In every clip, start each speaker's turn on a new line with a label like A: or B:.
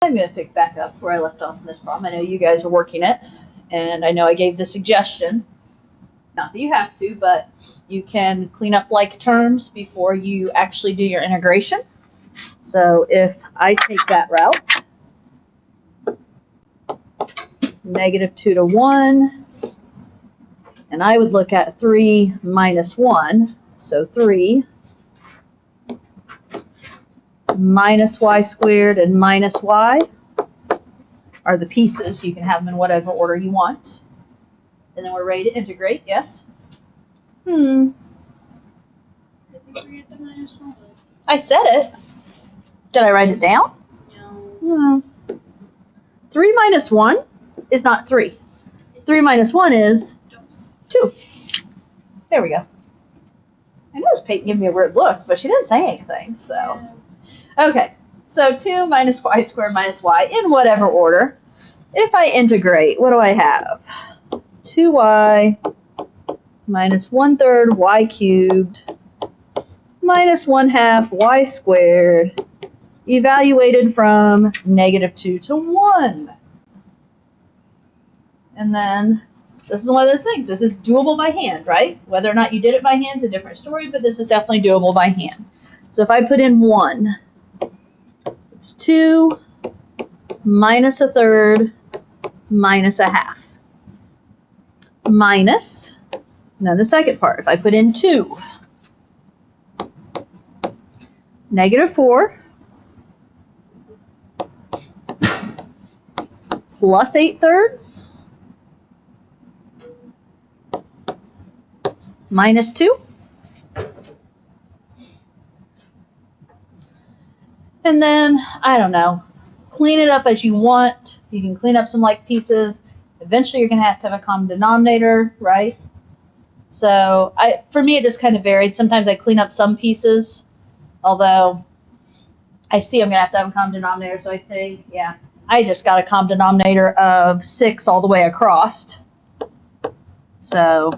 A: I'm going to pick back up where I left off in this problem. I know you guys are working it, and I know I gave the suggestion. Not that you have to, but you can clean up like terms before you actually do your integration. So if I take that route, -2 to 1, and I would look at 3 minus 1, so 3 minus y squared and minus y are the pieces. You can have them in whatever order you want. And then we're ready to integrate, yes? I said it. Did I write it down? No. 3 minus 1 is not 3. 3 minus 1 is 2. There we go. I noticed Peyton giving me a weird look, but she didn't say anything, so. Okay, so 2 minus y squared minus y in whatever order. If I integrate, what do I have? 2y minus 1/3 y cubed minus 1/2 y squared evaluated from -2 to 1. And then this is one of those things. This is doable by hand, right? Whether or not you did it by hand is a different story, but this is definitely doable by hand. So if I put in 1, it's 2 minus 1/3 minus 1/2. Minus, now the second part, if I put in 2, -4 plus 8/3 minus 2. And then, I don't know, clean it up as you want. You can clean up some like pieces. Eventually you're going to have a common denominator, right? So for me, it just kind of varies. Sometimes I clean up some pieces, although I see I'm going to have a common denominator. So I think, yeah, I just got a common denominator of 6 all the way across. So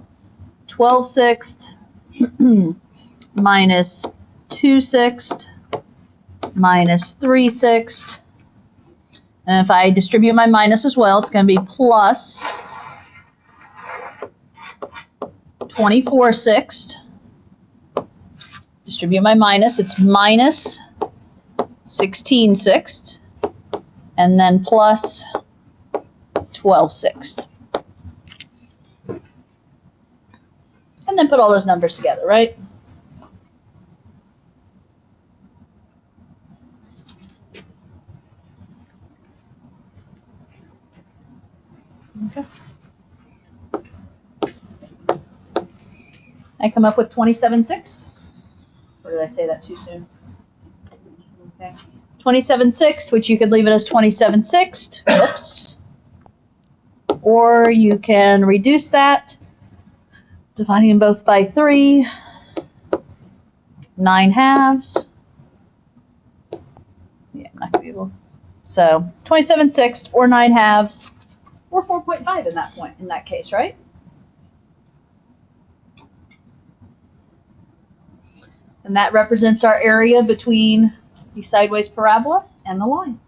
A: 12/6 minus 2/6 minus 3/6. And if I distribute my minus as well, it's going to be plus 24/6. Distribute my minus, it's minus 16/6. And then plus 12/6. And then put all those numbers together, right? Okay. I come up with 27/6. Or did I say that too soon? Okay. 27/6, which you could leave it as 27/6. Whoops. Or you can reduce that, dividing them both by 3, 9/2. Yeah, I'm not going to be able. So 27/6 or 9/2 or 4.5 in that case, right? And that represents our area between the sideways parabola and the line.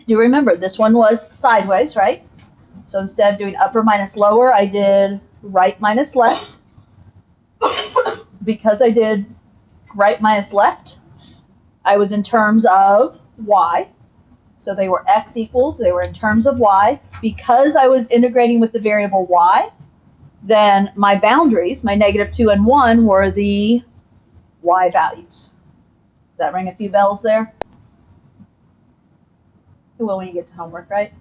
A: Do remember, this one was sideways, right? So instead of doing upper minus lower, I did right minus left. Because I did right minus left, I was in terms of y. So they were x equals, they were in terms of y. Because I was integrating with the variable y, then my boundaries, my -2 and 1, were the y values. Does that ring a few bells there? It will when you get to homework, right?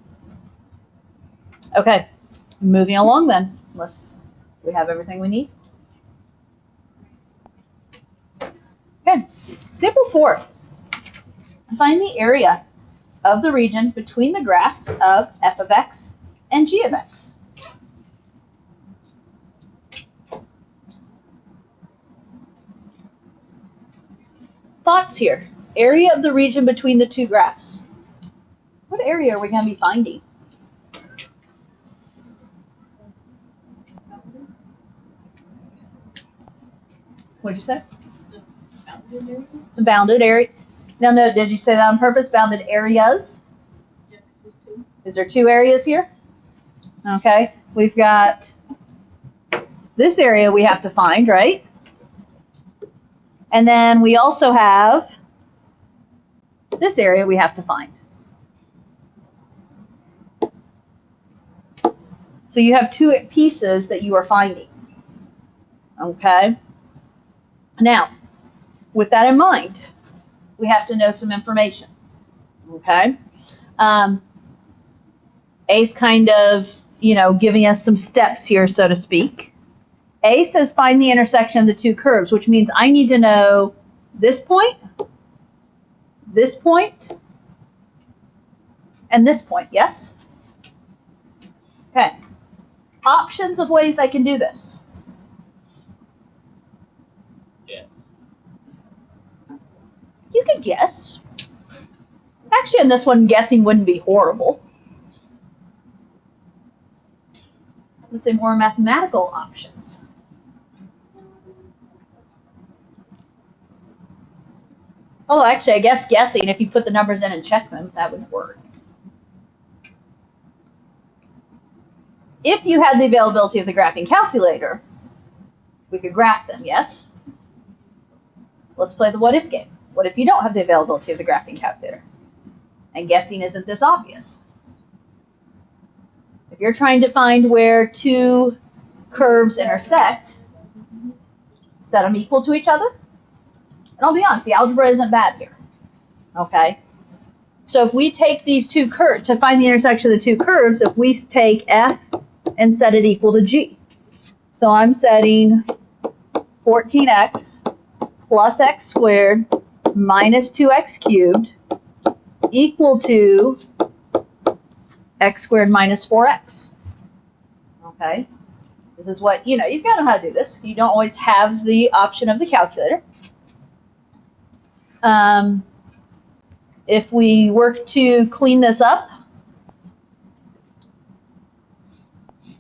A: Okay, moving along then, unless we have everything we need. Okay, example 4. Find the area of the region between the graphs of f of x and g of x. Thoughts here. Area of the region between the two graphs. What area are we going to be finding? What did you say? The bounded area. Now, note, did you say that on purpose? Bounded areas? Is there 2 areas here? Okay. We've got this area we have to find, right? And then we also have this area we have to find. So you have 2 pieces that you are finding. Okay? Now, with that in mind, we have to know some information. Okay? A's kind of, giving us some steps here, so to speak. A says find the intersection of the 2 curves, which means I need to know this point, and this point, yes? Okay. Options of ways I can do this.
B: Yes.
A: You could guess. Actually, on this one, guessing wouldn't be horrible. I would say more mathematical options. Although, actually, I guess guessing, if you put the numbers in and check them, that would work. If you had the availability of the graphing calculator, we could graph them, yes? Let's play the what if game. What if you don't have the availability of the graphing calculator? And guessing isn't this obvious. If you're trying to find where 2 curves intersect, set them equal to each other. And I'll be honest, the algebra isn't bad here. Okay? So if we take these 2 curves, to find the intersection of the 2 curves, if we take F and set it equal to G. So I'm setting 14x plus x squared minus 2x cubed equal to x squared minus 4x. Okay? This is what, you've got to know how to do this. You don't always have the option of the calculator. If we work to clean this up,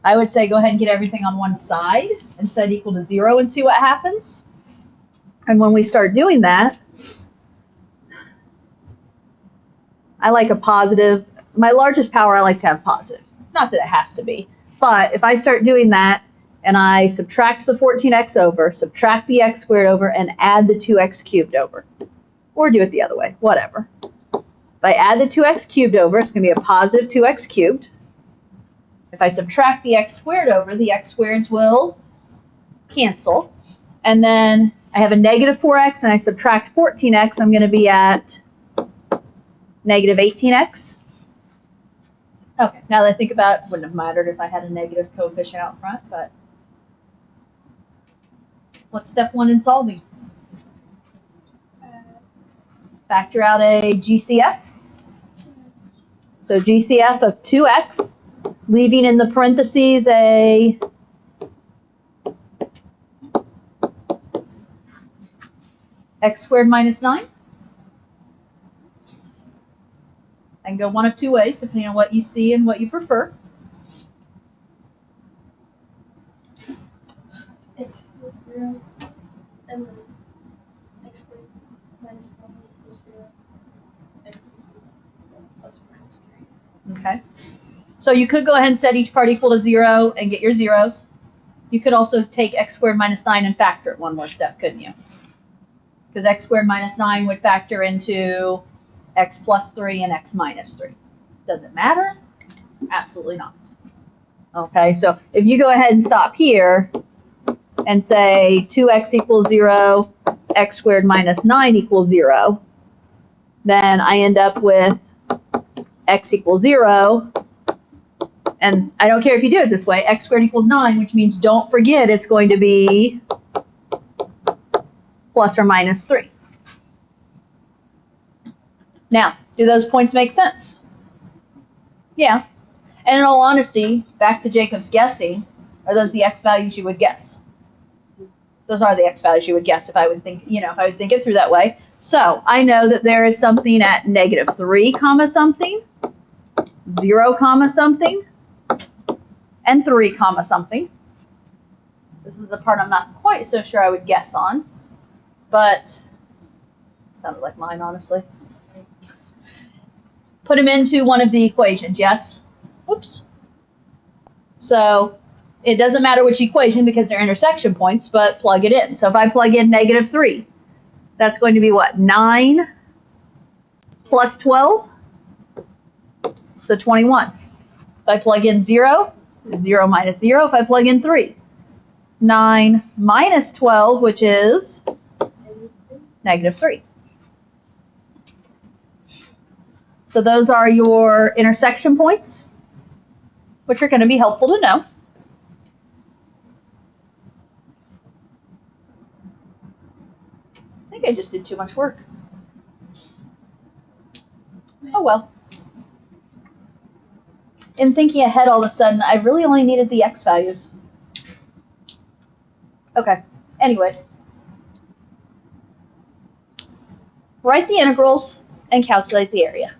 A: I would say go ahead and get everything on one side and set equal to 0 and see what happens. And when we start doing that, I like a positive. My largest power I like to have positive. Not that it has to be. But if I start doing that and I subtract the 14x over, subtract the x squared over, and add the 2x cubed over. Or do it the other way, whatever. If I add the 2x cubed over, it's going to be a positive 2x cubed. If I subtract the x squared over, the x squareds will cancel. And then I have a negative 4x, and I subtract 14x, I'm going to be at negative 18x. Okay, now that I think about it, wouldn't have mattered if I had a negative coefficient out front, but what's step 1 in solving? Factor out a GCF. So GCF of 2x, leaving in the parentheses a x squared minus 9. I can go one of 2 ways, depending on what you see and what you prefer.
C: X equals 0, and then x squared minus 9 equals 0, x equals plus or minus 3.
A: Okay. So you could go ahead and set each part equal to 0 and get your zeros. You could also take x squared minus 9 and factor it one more step, couldn't you? Because x squared minus 9 would factor into x plus 3 and x minus 3. Does it matter? Absolutely not. Okay, so if you go ahead and stop here and say 2x equals 0, x squared minus 9 equals 0, then I end up with x equals 0. And I don't care if you do it this way, x squared equals 9, which means don't forget it's going to be plus or minus 3. Now, do those points make sense? Yeah. And in all honesty, back to Jacob's guessing, are those the x values you would guess? Those are the x values you would guess if I would think, if I would think it through that way. So I know that there is something at negative 3 comma something, 0 comma something, and 3 comma something. This is the part I'm not quite so sure I would guess on, but Sounded like mine, honestly. Put them into one of the equations, yes? Oops. So it doesn't matter which equation because they're intersection points, but plug it in. So if I plug in -3, that's going to be what? 9 plus 12? So 21. If I plug in 0, 0 minus 0. If I plug in 3, 9 minus 12, which is -3. So those are your intersection points, which are going to be helpful to know. I think I just did too much work. Oh well. In thinking ahead all of a sudden, I really only needed the x values. Okay, anyways. Write the integrals and calculate the area.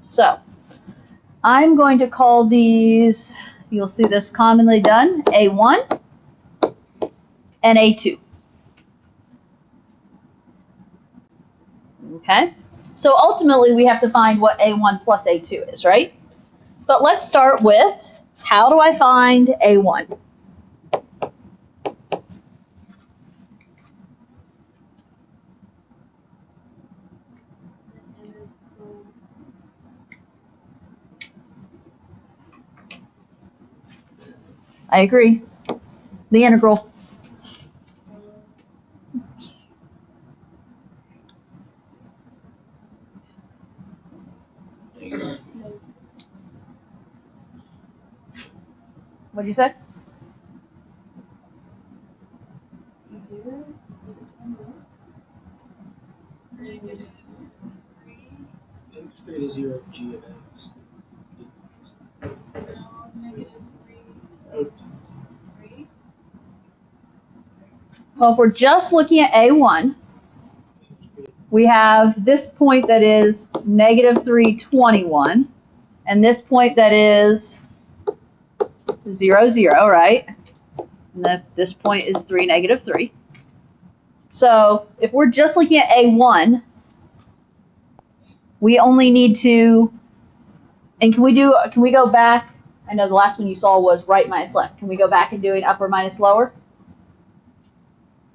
A: So, I'm going to call these, you'll see this commonly done, A1 and A2. Okay, so ultimately we have to find what A1 plus A2 is, right? But let's start with, how do I find A1? I agree. The integral. What did you say?
C: 0.
B: -3 to 0 g of x.
A: Well, if we're just looking at A1, we have this point that is -321, and this point that is 0, 0, right? And this point is 3, -3. So if we're just looking at A1, we only need to, and can we go back? I know the last one you saw was right minus left. Can we go back and do an upper minus lower?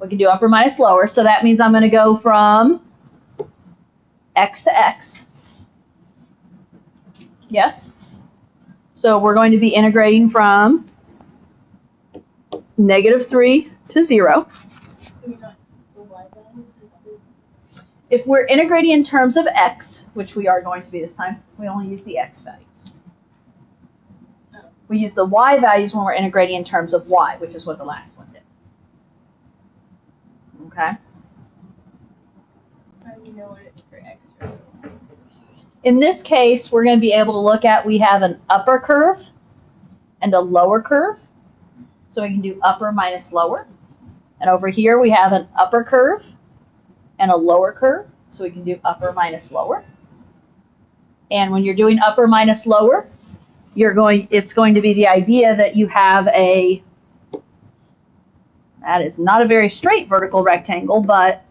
A: We can do upper minus lower, so that means I'm going to go from x to x. Yes? So we're going to be integrating from -3 to 0. If we're integrating in terms of x, which we are going to be this time, we only use the x values. We use the y values when we're integrating in terms of y, which is what the last one did. Okay?
C: How do you know what it's for x or y?
A: In this case, we're going to be able to look at, we have an upper curve and a lower curve. So we can do upper minus lower. And over here we have an upper curve and a lower curve. So we can do upper minus lower. And when you're doing upper minus lower, it's going to be the idea that you have that is not a very straight vertical rectangle, but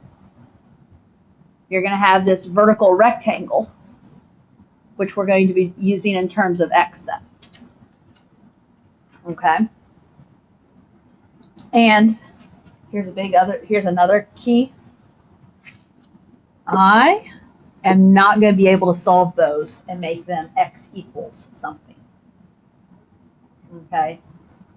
A: you're going to have this vertical rectangle, which we're going to be using in terms of x then. Okay. And here's another key. I am not going to be able to solve those and make them x equals something. Okay?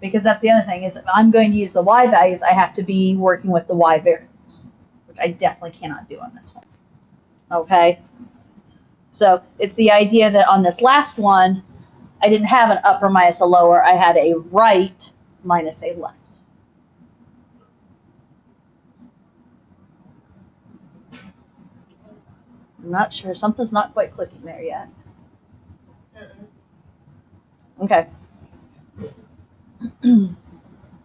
A: Because that's the other thing, is if I'm going to use the y values, I have to be working with the y variables, which I definitely cannot do on this one. Okay? So it's the idea that on this last one, I didn't have an upper minus a lower, I had a right minus a left. I'm not sure, something's not quite clicking there yet. Okay.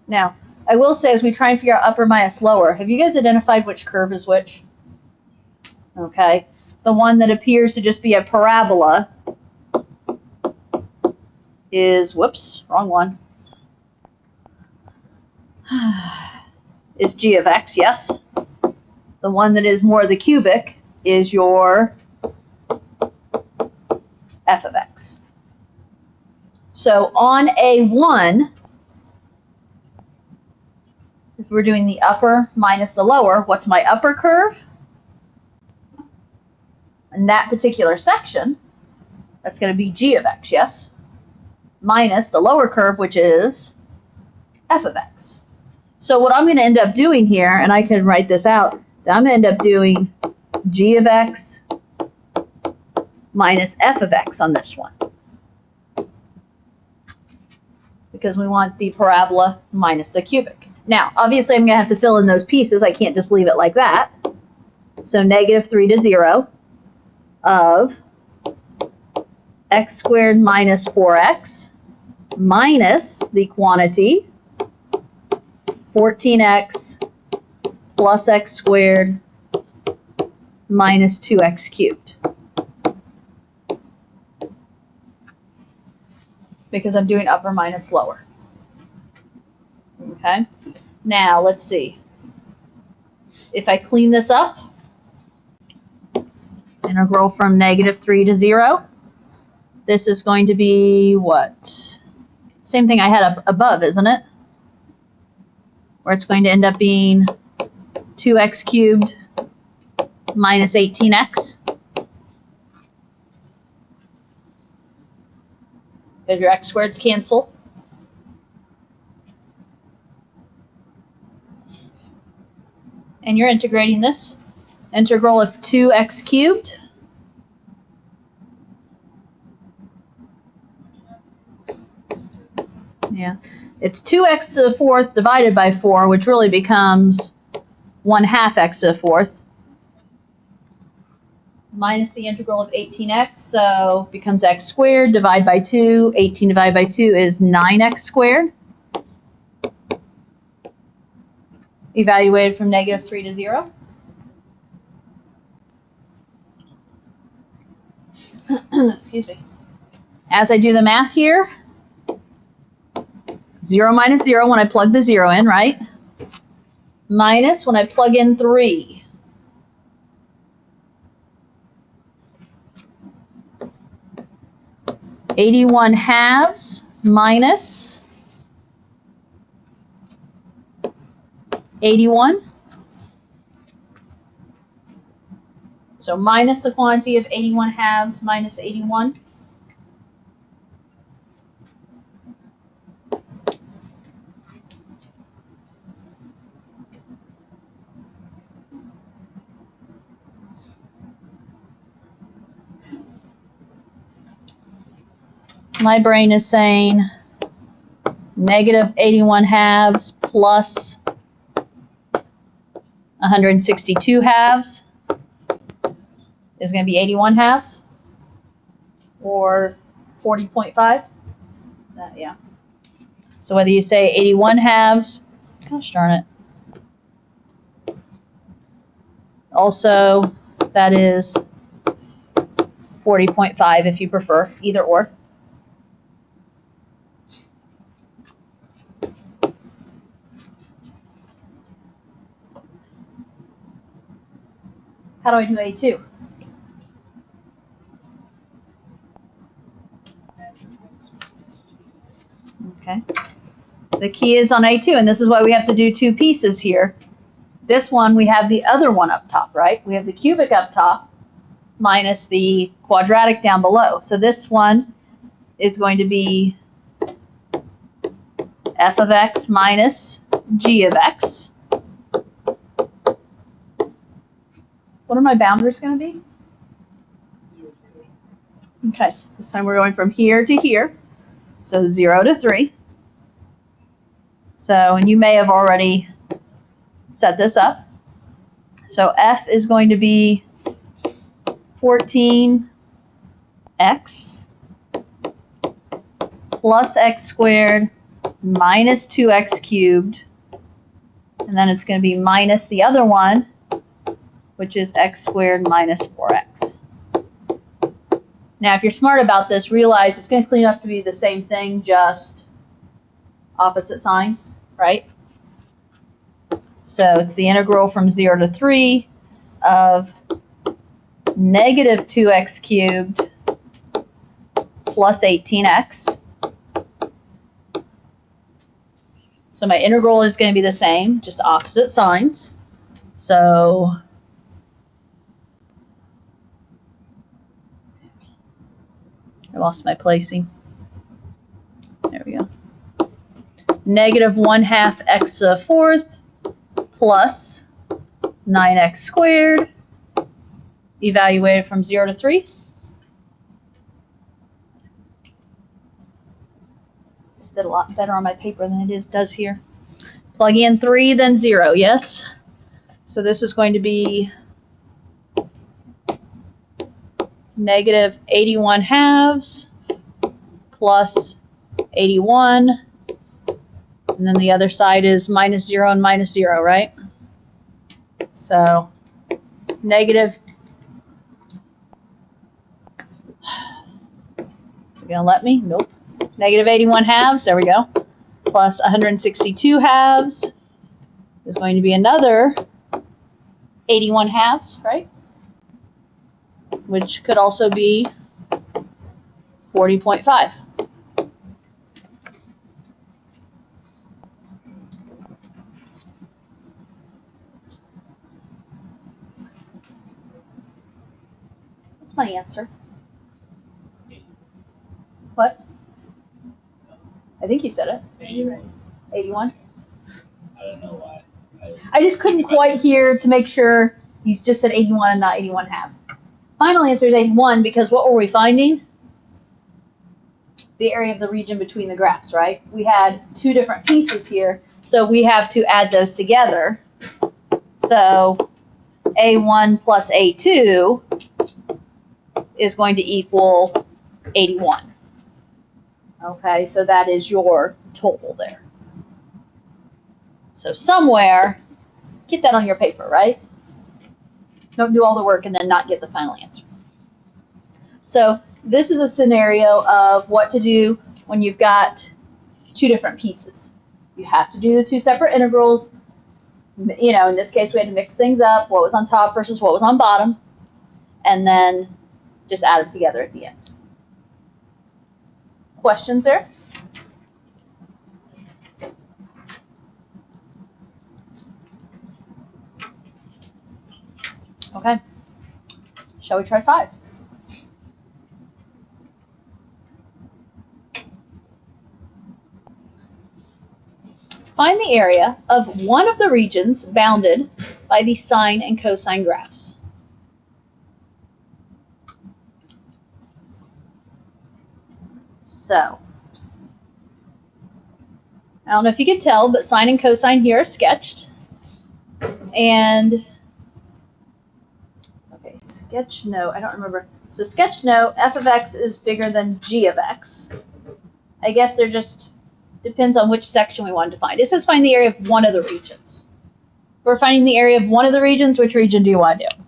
A: Now, I will say as we try and figure out upper minus lower, have you guys identified which curve is which? Okay. The one that appears to just be a parabola is, whoops, wrong one, is g of x, yes? The one that is more the cubic is your f of x. So on A1, if we're doing the upper minus the lower, what's my upper curve? In that particular section, that's going to be g of x, yes? Minus the lower curve, which is f of x. So what I'm going to end up doing here, and I can write this out, I'm going to end up doing g of x minus f of x on this one. Because we want the parabola minus the cubic. Now, obviously I'm going to have to fill in those pieces. I can't just leave it like that. So negative 3 to 0 of x squared minus 4x minus the quantity 14x plus x squared minus 2x cubed. Because I'm doing upper minus lower. Okay, now let's see. If I clean this up, integral from negative 3 to 0, this is going to be what? Same thing I had up above, isn't it? Where it's going to end up being 2x cubed minus 18x. Because your x squareds cancel. And you're integrating this. Integral of 2x cubed. Yeah, it's 2x to the fourth divided by 4, which really becomes 1/2 x to the fourth. Minus the integral of 18x, so becomes x squared, divide by 2. 18 divided by 2 is 9x squared. Evaluated from negative 3 to 0. Excuse me. As I do the math here, 0 minus 0 when I plug the 0 in, right? Minus when I plug in 3. (81 halves) minus 81. So minus the quantity of 81 halves minus 81. My brain is saying negative 81 halves plus 162 halves is going to be 81 halves, or 40.5. Yeah. So whether you say 81 halves, gosh darn it. Also, that is 40.5 if you prefer, either or. How do I do A2? Okay. The key is on A2, and this is why we have to do two pieces here. This one, we have the other one up top, right? We have the cubic up top minus the quadratic down below. So this one is going to be f of x minus g of x. What are my boundaries going to be? Okay, this time we're going from here to here. So 0 to 3. So, and you may have already set this up. So f is going to be 14x plus x squared minus 2x cubed. And then it's going to be minus the other one, which is x squared minus 4x. Now, if you're smart about this, realize it's going to clean up to be the same thing, just opposite signs, right? So it's the integral from 0 to 3 of negative 2x cubed plus 18x. So my integral is going to be the same, just opposite signs. So I lost my placing. There we go. Negative 1/2 x to the fourth plus 9x squared, evaluated from 0 to 3. It's a bit a lot better on my paper than it does here. Plug in 3, then 0, yes? So this is going to be negative 81 halves plus 81. And then the other side is minus 0 and minus 0, right? So negative, is it going to let me? Nope. Negative 81 halves, there we go, plus 162 halves is going to be another 81 halves, right? Which could also be 40.5. What's my answer? What? I think you said it.
C: 81.
A: 81?
D: I don't know why.
A: I just couldn't quite hear to make sure you just said 81 and not 81 halves. Final answer is 81 because what were we finding? The area of the region between the graphs, right? We had two different pieces here, so we have to add those together. So A1 plus A2 is going to equal 81. Okay, so that is your total there. So somewhere, get that on your paper, right? Don't do all the work and then not get the final answer. So this is a scenario of what to do when you've got two different pieces. You have to do the two separate integrals. You know, in this case, we had to mix things up, what was on top versus what was on bottom, and then just add them together at the end. Questions there? Okay. Shall we try 5? Find the area of one of the regions bounded by the sine and cosine graphs. So, I don't know if you can tell, but sine and cosine here are sketched. And, okay, sketch, no, I don't remember. So sketch, no, f of x is bigger than g of x. I guess they're just, depends on which section we wanted to find. It says find the area of one of the regions. If we're finding the area of one of the regions, which region do you want to do?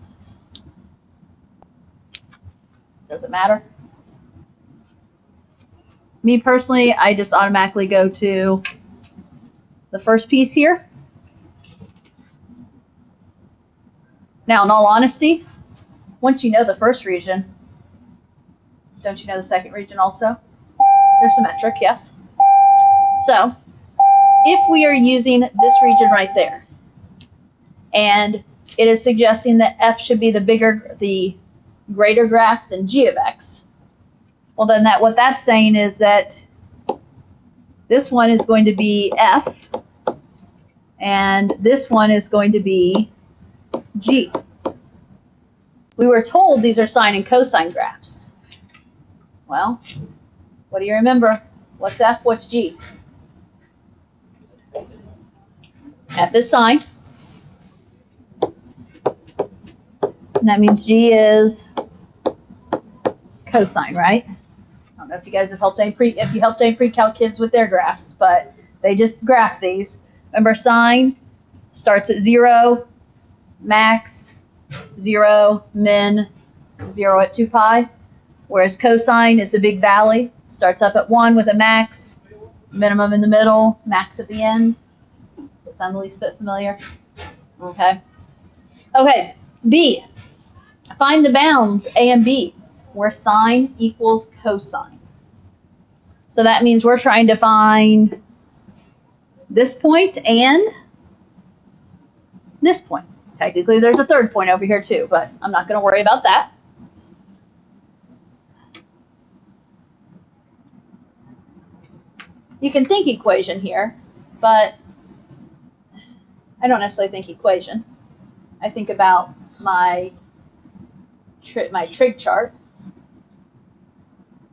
A: Does it matter? Me personally, I just automatically go to the first piece here. Now, in all honesty, once you know the first region, don't you know the second region also? They're symmetric, yes. So, if we are using this region right there, and it is suggesting that f should be the greater graph than g of x, well then what that's saying is that this one is going to be f, and this one is going to be g. We were told these are sine and cosine graphs. Well, what do you remember? What's f? What's g? F is sine. And that means g is cosine, right? I don't know if you guys have helped any pre-calc kids with their graphs, but they just graph these. Remember, sine starts at 0, max, 0, min, 0 at 2 pi. Whereas cosine is the big valley. Starts up at 1 with a max, minimum in the middle, max at the end. Does that sound the least bit familiar? Okay. Okay, B, find the bounds A and B where sine equals cosine. So that means we're trying to find this point and this point. Technically, there's a third point over here too, but I'm not going to worry about that. You can think equation here, but I don't necessarily think equation. I think about my trig chart.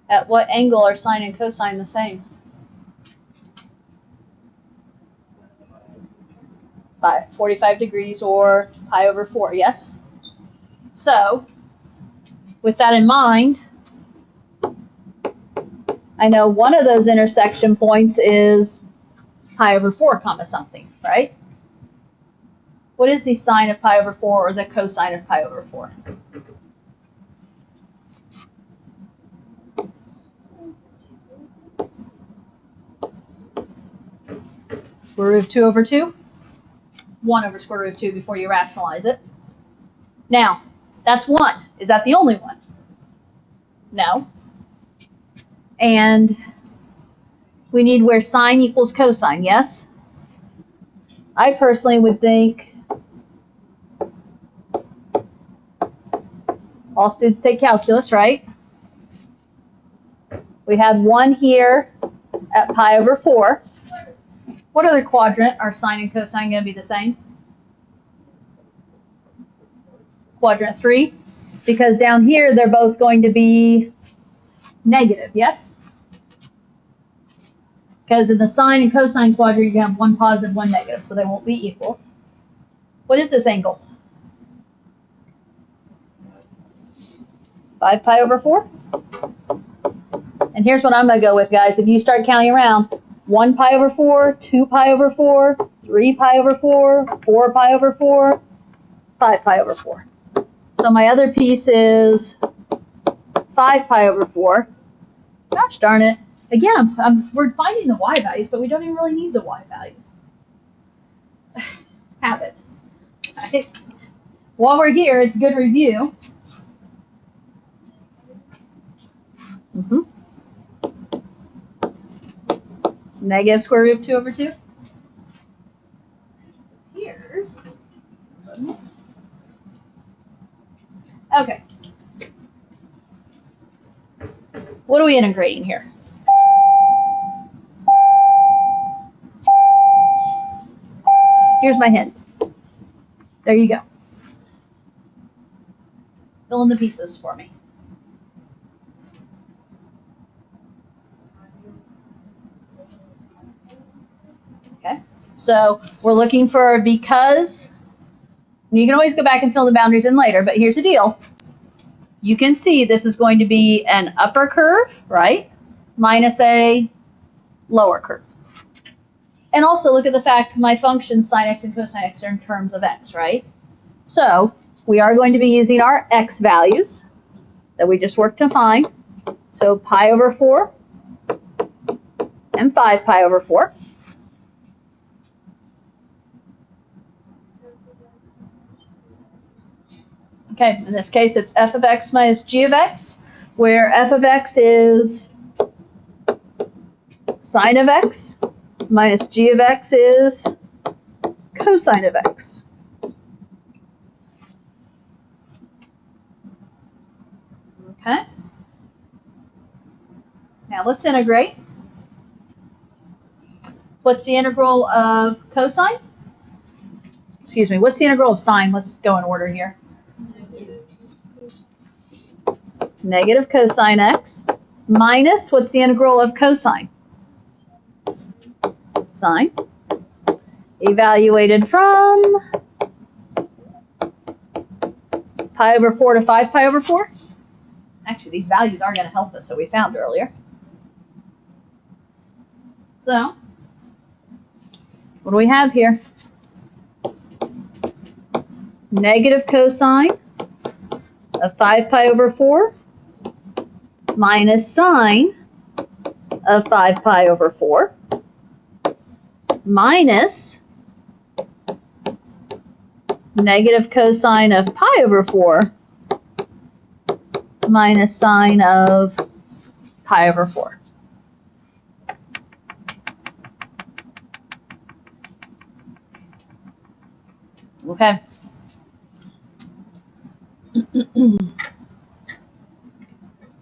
A: At what angle are sine and cosine the same? By 45 degrees or pi over 4, yes? So, with that in mind, I know one of those intersection points is pi over 4 comma something, right? What is the sine of pi over 4 or the cosine of pi over 4? Square root of 2 over 2? 1 over square root of 2 before you rationalize it. Now, that's 1. Is that the only one? No. And we need where sine equals cosine, yes? I personally would think all students take calculus, right? We had 1 here at pi over 4. What other quadrant are sine and cosine going to be the same? Quadrant 3, because down here they're both going to be negative, yes? Because in the sine and cosine quadrant, you have one positive, one negative, so they won't be equal. What is this angle? 5 pi over 4? And here's what I'm going to go with, guys. If you start counting around, 1 pi over 4, 2 pi over 4, 3 pi over 4, 4 pi over 4, 5 pi over 4. So my other piece is 5 pi over 4. Gosh darn it. Again, we're finding the y values, but we don't even really need the y values. Habits. Right? While we're here, it's good review. Negative square root of 2 over 2. Here's. Okay. What are we integrating here? Here's my hint. There you go. Fill in the pieces for me. Okay. So we're looking for because. You can always go back and fill the boundaries in later, but here's the deal. You can see this is going to be an upper curve, right, minus a lower curve. And also look at the fact my functions sine x and cosine x are in terms of x, right? So we are going to be using our x values that we just worked to find. So pi over 4 and 5 pi over 4. Okay, in this case, it's f of x minus g of x, where f of x is sine of x minus g of x is cosine of x. Okay. Now let's integrate. What's the integral of cosine? Excuse me, what's the integral of sine? Let's go in order here. Negative cosine x minus, what's the integral of cosine? Sine. Evaluated from pi over 4 to 5 pi over 4. Actually, these values are going to help us, so we found earlier. So, what do we have here? Negative cosine of 5 pi over 4 minus sine of 5 pi over 4 minus negative cosine of pi over 4 minus sine of pi over 4. Okay.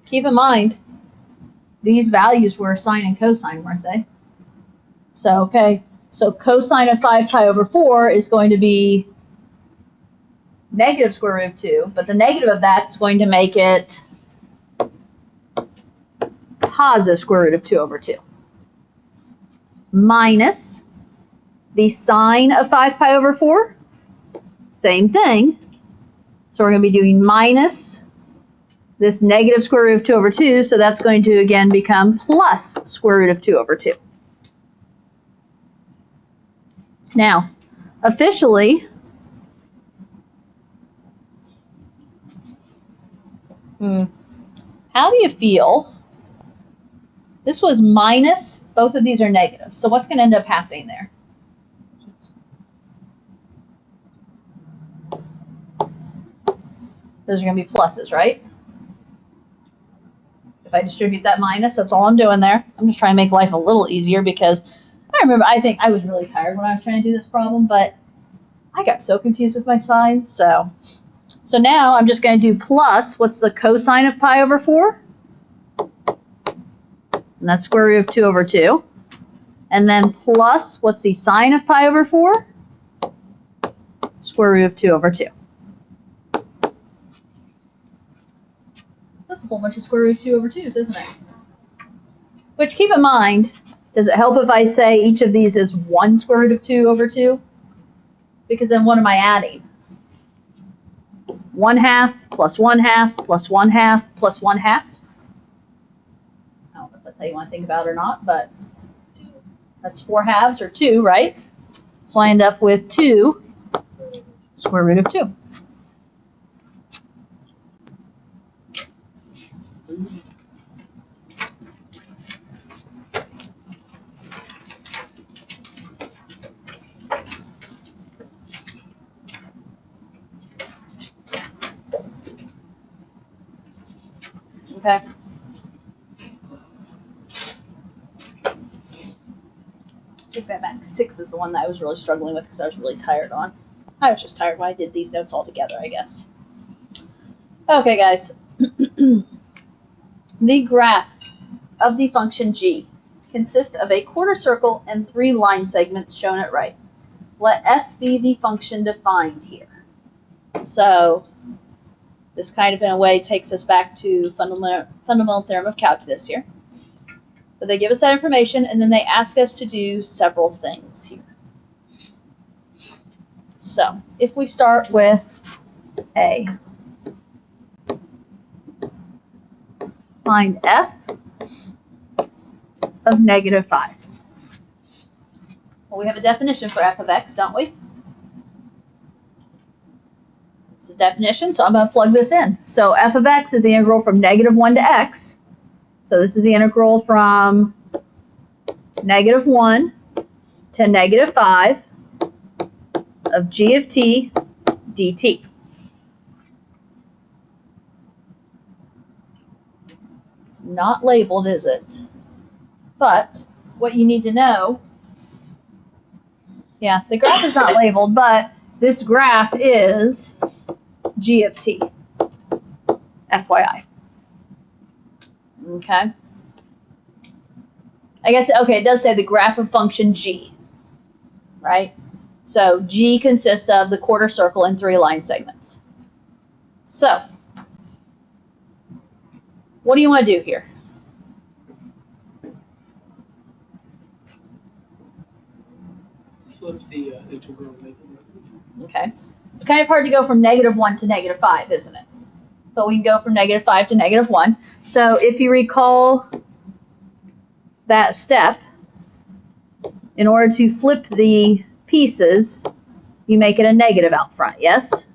A: Keep in mind, these values were sine and cosine, weren't they? So, okay, so cosine of 5 pi over 4 is going to be negative square root of 2, but the negative of that is going to make it positive square root of 2 over 2. Minus the sine of 5 pi over 4, same thing. So we're going to be doing minus this negative square root of 2 over 2, so that's going to again become plus square root of 2 over 2. Now, officially, how do you feel? This was minus, both of these are negative. So what's going to end up happening there? Those are going to be pluses, right? If I distribute that minus, that's all I'm doing there. I'm just trying to make life a little easier because I think I was really tired when I was trying to do this problem, but I got so confused with my signs. So now I'm just going to do plus, what's the cosine of pi over 4? And that's square root of 2 over 2. And then plus, what's the sine of pi over 4? Square root of 2 over 2. That's a whole bunch of square root of 2 over 2's, isn't it? Which, keep in mind, does it help if I say each of these is 1 square root of 2 over 2? Because then what am I adding? 1/2 plus 1/2 plus 1/2 plus 1/2. I don't know if that's how you want to think about it or not, but that's 4 halves or 2, right? So I end up with 2 square root of 2. Okay. Take that back. 6 is the one that I was really struggling with because I was really tired on. I was just tired when I did these notes all together, I guess. Okay, guys. The graph of the function g consists of a quarter circle and 3 line segments shown at right. Let f be the function defined here. So this kind of, in a way, takes us back to fundamental theorem of calculus here. But they give us that information, and then they ask us to do several things here. So if we start with A, find f of negative 5. Well, we have a definition for f of x, don't we? It's a definition, so I'm going to plug this in. So f of x is the integral from negative 1 to x. So this is the integral from negative 1 to negative 5 of g of t dt. It's not labeled, is it? But what you need to know, yeah, the graph is not labeled, but this graph is g of t, FYI. Okay. I guess, okay, it does say the graph of function g, right? So g consists of the quarter circle and 3 line segments. So, what do you want to do here?
B: Flip the integral.
A: Okay. It's kind of hard to go from negative 1 to negative 5, isn't it? But we can go from negative 5 to negative 1. So if you recall that step, in order to flip the pieces, you make it a negative out front, yes?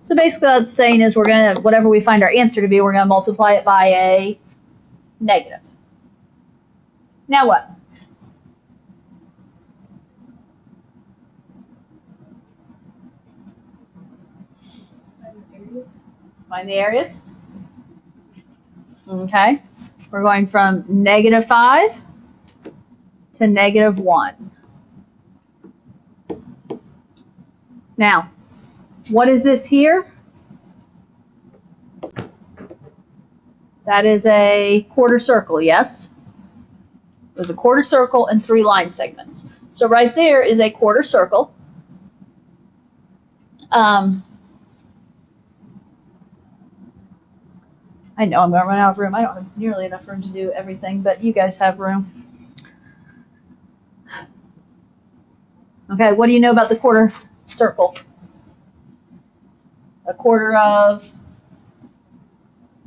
A: So basically what it's saying is we're going to, whatever we find our answer to be, we're going to multiply it by a negative. Now what?
C: areas.
A: Find the areas. Okay. We're going from -5 to -1. Now, what is this here? That is a quarter circle, yes? It was a quarter circle and 3 line segments. So right there is a quarter circle. I know I'm going to run out of room. I don't have nearly enough room to do everything, but you guys have room. Okay, what do you know about the quarter circle? A quarter of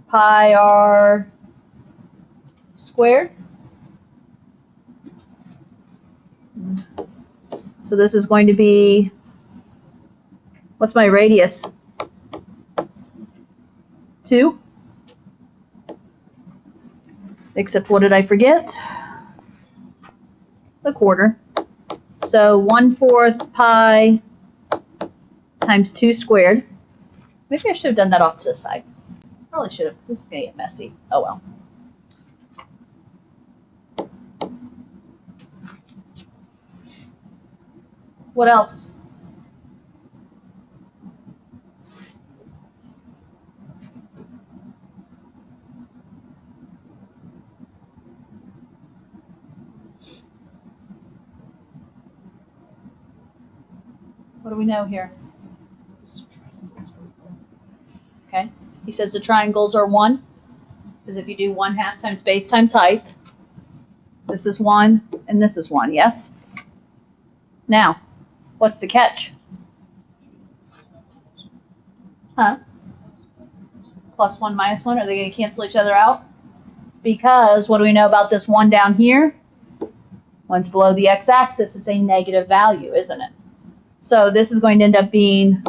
A: pi r squared. So this is going to be, what's my radius? 2. Except what did I forget? The quarter. So 1/4 pi times 2 squared. Maybe I should have done that off to the side. Probably should have, because this is going to get messy. Oh well. What else? What do we know here? Okay. He says the triangles are 1. Because if you do 1/2 times base times height, this is 1 and this is 1, yes? Now, what's the catch? Huh? +1 -1, are they going to cancel each other out? Because what do we know about this 1 down here? Once below the x-axis, it's a negative value, isn't it? So this is going to end up being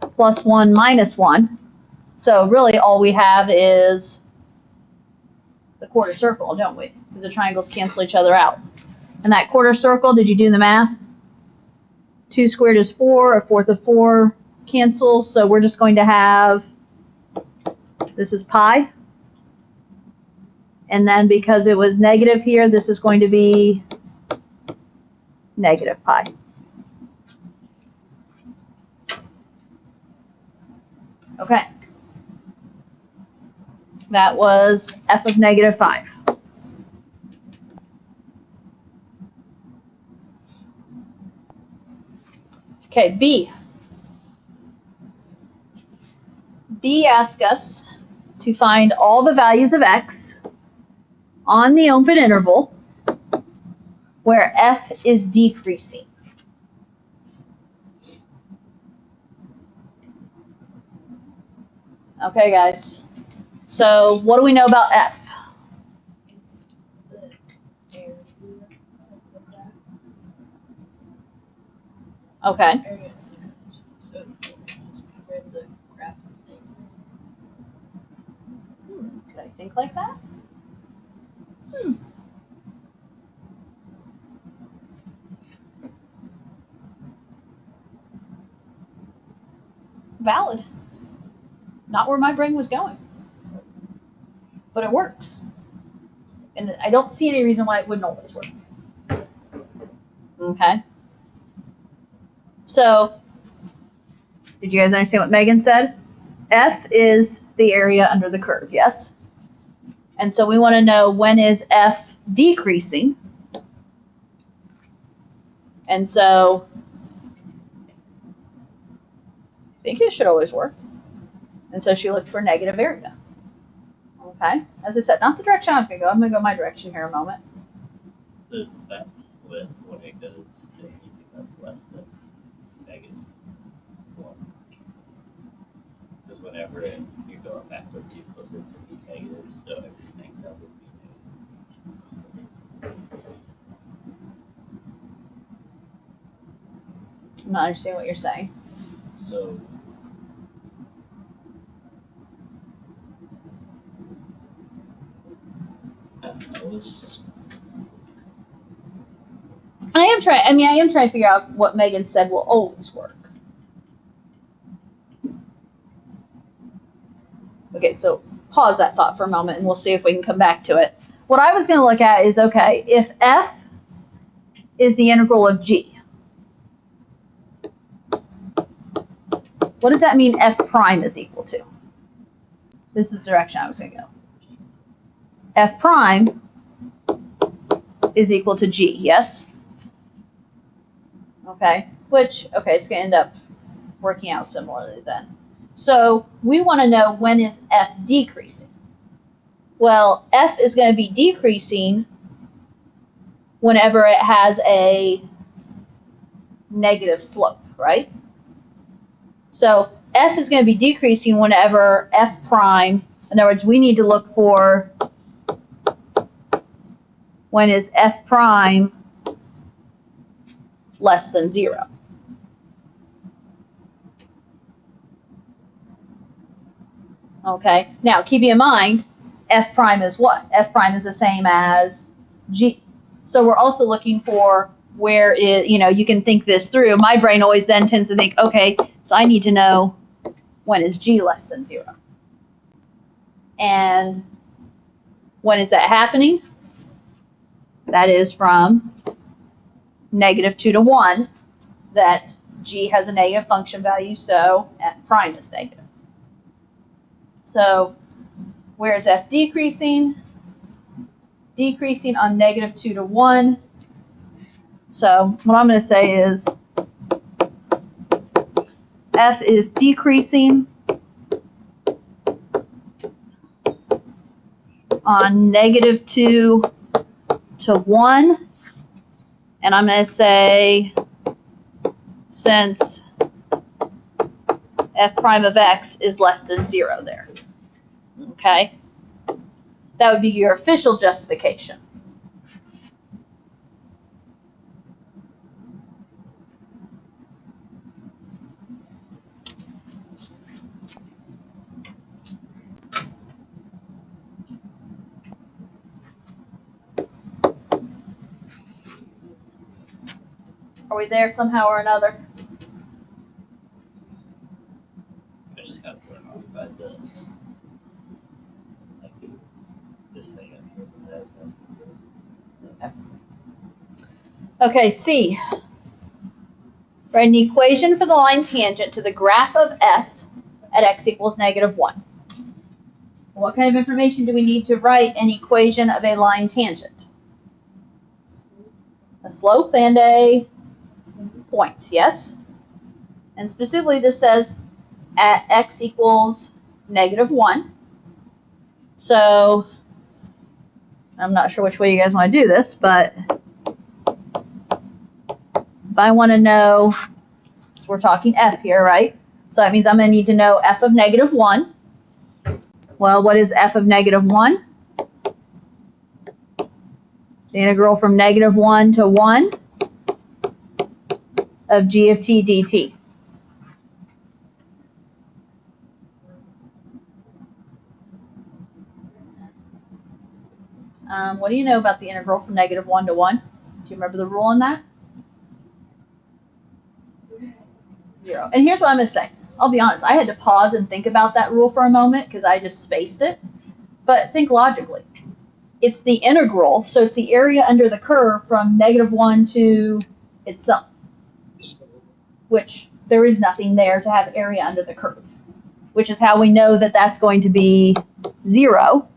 A: +1 -1. So really all we have is the quarter circle, don't we? Because the triangles cancel each other out. And that quarter circle, did you do the math? 2 squared is 4, 1/4 of 4 cancels. So we're just going to have, this is pi. And then because it was negative here, this is going to be negative pi. Okay. That was f of -5. Okay, B. B asks us to find all the values of x on the open interval where f is decreasing. Okay, guys. So what do we know about f?
C: It's the area of that
A: Okay.
C: area. So where the graph is negative.
A: Could I think like that? Valid. Not where my brain was going. But it works. And I don't see any reason why it wouldn't always work. Okay. So, did you guys understand what Megan said? F is the area under the curve, yes? And so we want to know, when is F decreasing? And so I think it should always work. And so she looked for negative area. Okay. As I said, not the direction I was going to go. I'm going to go my direction here in a moment.
D: Does that flip when it goes to anything that's less than -1? Because whenever you're going backwards, you flip it to be negative, so everything that would be negative.
A: I'm not understanding what you're saying.
D: So we'll just
A: I am trying to figure out what Megan said will always work. Okay, so pause that thought for a moment and we'll see if we can come back to it. What I was going to look at is, okay, if f is the integral of g, what does that mean f prime is equal to? This is the direction I was going to go. F prime is equal to g, yes? Okay, which, okay, it's going to end up working out similarly then. So we want to know, when is f decreasing? Well, f is going to be decreasing whenever it has a negative slope, right? So f is going to be decreasing whenever f prime, in other words, we need to look for when is f prime less than 0. Okay, now keeping in mind, f prime is what? F prime is the same as g. So we're also looking for where it, you can think this through. My brain always then tends to think, okay, so I need to know when is g less than 0. And when is that happening? That is from -2 to 1, that g has a negative function value, so f prime is negative. So where is f decreasing? Decreasing on -2 to 1. So what I'm going to say is f is decreasing on -2 to 1. And I'm going to say, since f prime of x is less than 0 there. Okay? That would be your official justification. Are we there somehow or another?
D: I just got thrown off by the, like, this thing up here. That's not.
A: Okay, C. Write an equation for the line tangent to the graph of f at x equals -1. What kind of information do we need to write an equation of a line tangent? A slope and a point, yes? And specifically this says at x equals -1. So I'm not sure which way you guys want to do this, but if I want to know, so we're talking f here, right? So that means I'm going to need to know f of -1. Well, what is f of -1? The integral from -1 to 1 of g of t dt. What do you know about the integral from -1 to 1? Do you remember the rule on that? 0. And here's what I'm going to say. I'll be honest, I had to pause and think about that rule for a moment because I just spaced it. But think logically. It's the integral, so it's the area under the curve from -1 to itself, which there is nothing there to have area under the curve, which is how we know that that's going to be 0,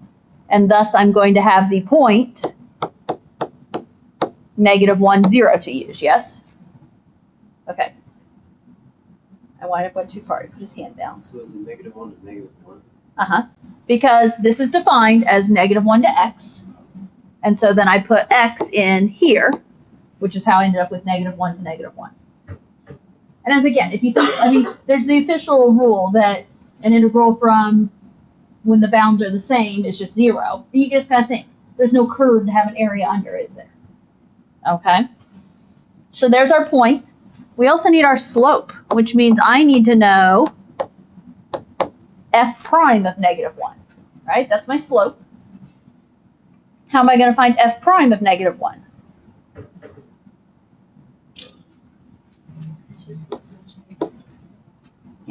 A: and thus I'm going to have the point -1, 0 to use, yes? Okay. I might have went too far. He put his hand down.
B: So is it -1 to -1?
A: Uh-huh. Because this is defined as -1 to x. And so then I put x in here, which is how I ended up with -1 to -1. And as again, if you think, I mean, there's the official rule that an integral from when the bounds are the same is just 0. And you just gotta think, there's no curve to have an area under, is there? Okay. So there's our point. We also need our slope, which means I need to know f prime of -1, right? That's my slope. How am I going to find f prime of -1?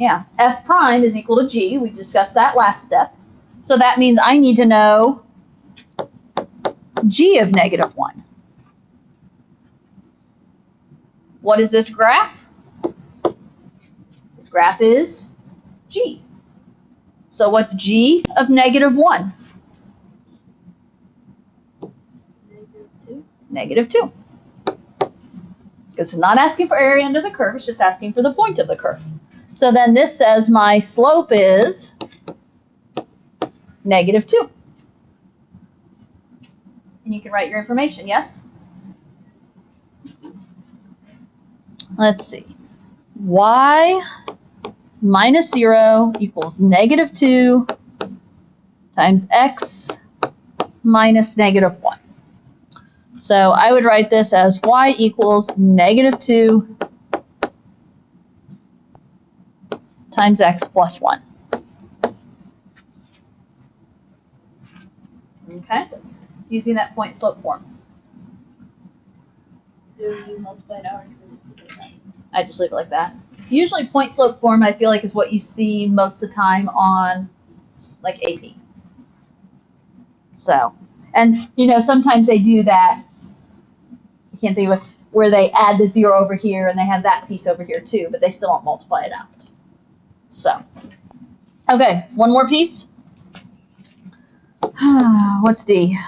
A: Yeah, f prime is equal to g. We discussed that last step. So that means I need to know g of -1. What is this graph? This graph is g. So what's g of -1? -2. Because it's not asking for area under the curve, it's just asking for the point of the curve. So then this says my slope is -2. And you can write your information, yes? Let's see. Y minus 0 equals -2 times x minus -1. So I would write this as y equals -2 times x plus 1. Okay? Using that point slope form.
C: Do you multiply it out or do you just keep it like that?
A: I just leave it like that. Usually point slope form I feel like is what you see most of the time on like AP. So, and you know, sometimes they do that, I can't think of it, where they add the 0 over here and they have that piece over here too, but they still don't multiply it out. So, okay, one more piece. What's D?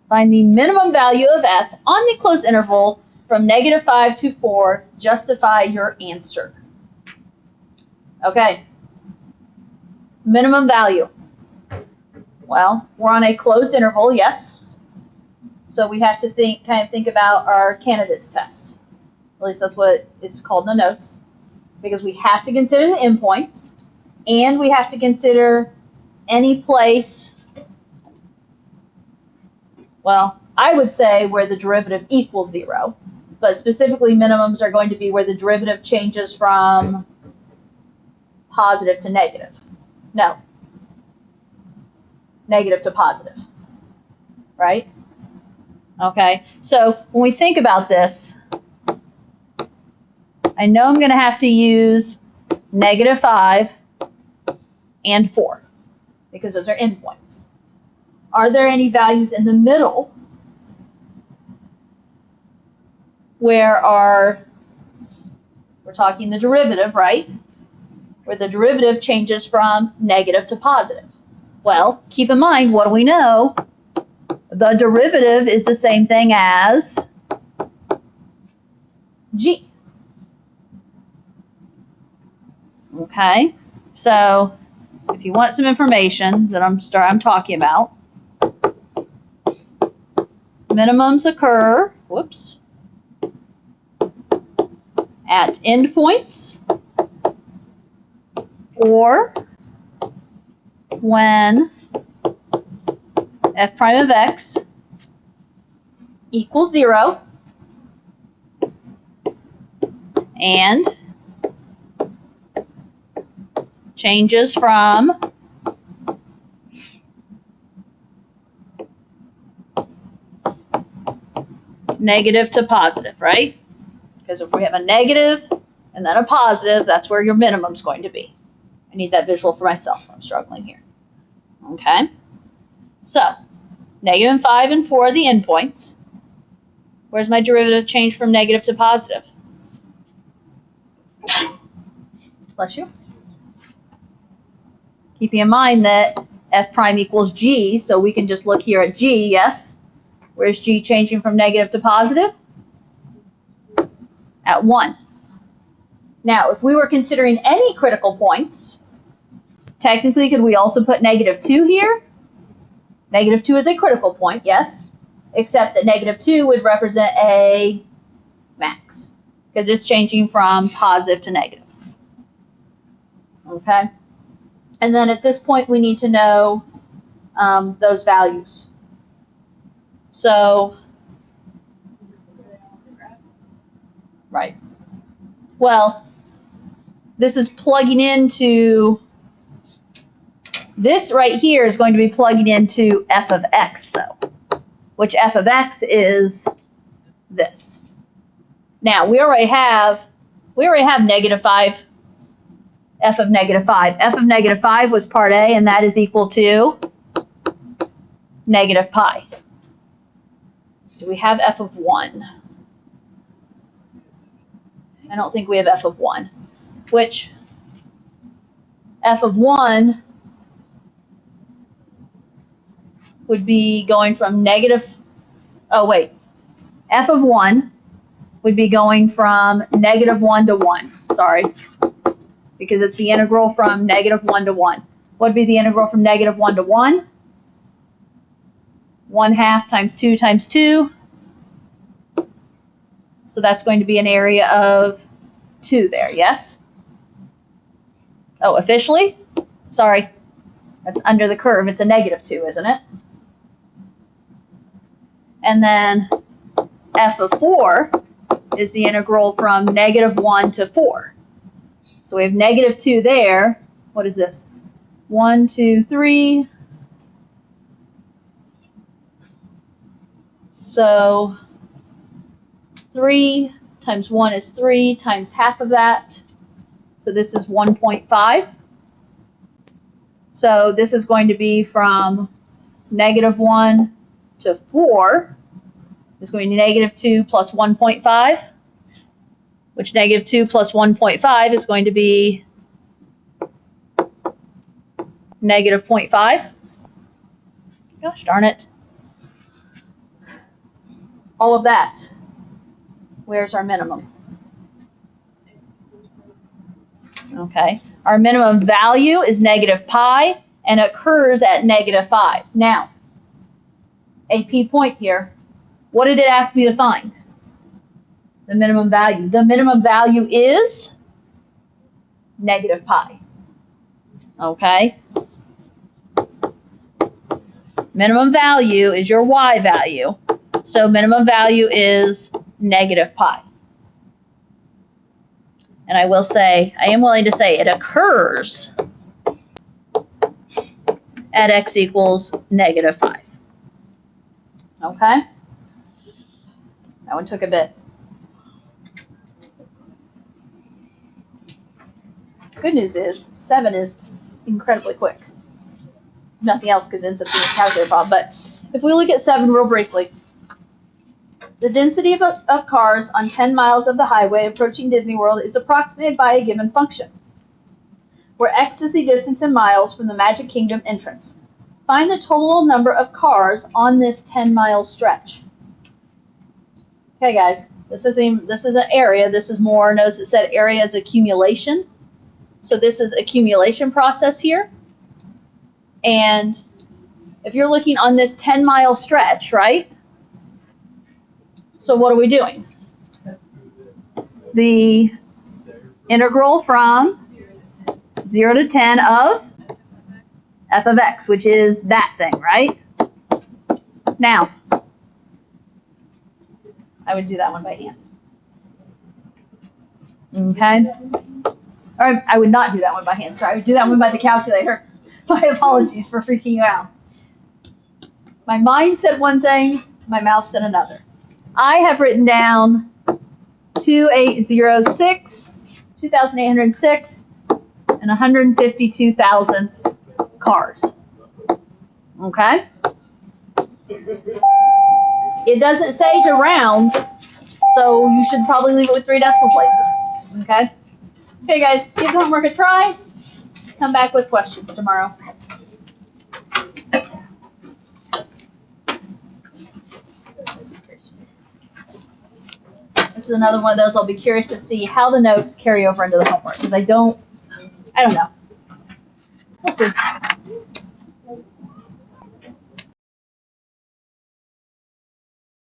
A: Find the minimum value of f on the closed interval from -5 to 4. Justify your answer. Okay. Minimum value. Well, we're on a closed interval, yes. So we have to kind of think about our candidates test. At least that's what it's called in the notes. Because we have to consider the endpoints, and we have to consider any place, well, I would say where the derivative equals 0. But specifically, minimums are going to be where the derivative changes from positive to negative. No. Negative to positive. Right? Okay. So when we think about this, I know I'm going to have to use -5 and 4 because those are endpoints. Are there any values in the middle where we're talking the derivative, right? Where the derivative changes from negative to positive. Well, keep in mind, what do we know? The derivative is the same thing as g. Okay, so if you want some information that I'm talking about, minimums occur, whoops, at endpoints or when f prime of x equals 0 and changes from negative to positive, right? Because if we have a negative and then a positive, that's where your minimum is going to be. I need that visual for myself. I'm struggling here. Okay? So, -5 and 4 are the endpoints. Where's my derivative change from negative to positive? Bless you. Keeping in mind that f prime equals g, so we can just look here at g, yes? Where's g changing from negative to positive? At 1. Now, if we were considering any critical points, technically, could we also put -2 here? -2 is a critical point, yes, except that -2 would represent a max, because it's changing from positive to negative. Okay? And then at this point, we need to know those values. So, right. Well, this is plugging into, this right here is going to be plugging into f of x, though, which f of x is this. Now, we already have We already have -5, f of -5. F of -5 was part A, and that is equal to -pi. Do we have f of 1? I don't think we have f of 1, which f of 1 would be going from f of 1 would be going from -1 to 1, sorry, because it's the integral from -1 to 1. What would be the integral from -1 to 1? 1/2 times 2 times 2. So that's going to be an area of 2 there, yes? Oh, officially? Sorry, that's under the curve. It's a -2, isn't it? And then f of 4 is the integral from -1 to 4. So we have -2 there. What is this? 1, 2, 3. So 3 times 1 is 3 times half of that. So this is 1.5. So this is going to be from -1 to 4 is going to be -2 plus 1.5, which -2 plus 1.5 is going to be -0.5. Gosh darn it. All of that. Where's our minimum? Okay. Our minimum value is -pi and occurs at -5. Now, AP point here. What did it ask me to find? The minimum value. The minimum value is -pi. Okay? Minimum value is your y value. So minimum value is -pi. And I will say, I am willing to say it occurs at x equals -5. Okay? That one took a bit. Good news is 7 is incredibly quick. Nothing else because it ends up being a calculator problem. But if we look at 7 real briefly, the density of cars on 10 miles of the highway approaching Disney World is approximated by a given function, where x is the distance in miles from the Magic Kingdom entrance. Find the total number of cars on this 10-mile stretch. Okay, guys, this is an area. This is more, notice it said area is accumulation. So this is accumulation process here. And if you're looking on this 10-mile stretch, right? So what are we doing? The integral from 0 to 10 of f of x, which is that thing, right? Now, I would do that one by hand. Okay? Or I would not do that one by hand. Sorry, I would do that one by the calculator. My apologies for freaking you out. My mind said one thing, my mouth said another. I have written down 2,806, and 152,000 cars. Okay? It doesn't say to round, so you should probably leave it with 3 decimal places. Okay? Okay, guys, give the homework a try. Come back with questions tomorrow. This is another one of those I'll be curious to see how the notes carry over into the homework, because I don't know. We'll see.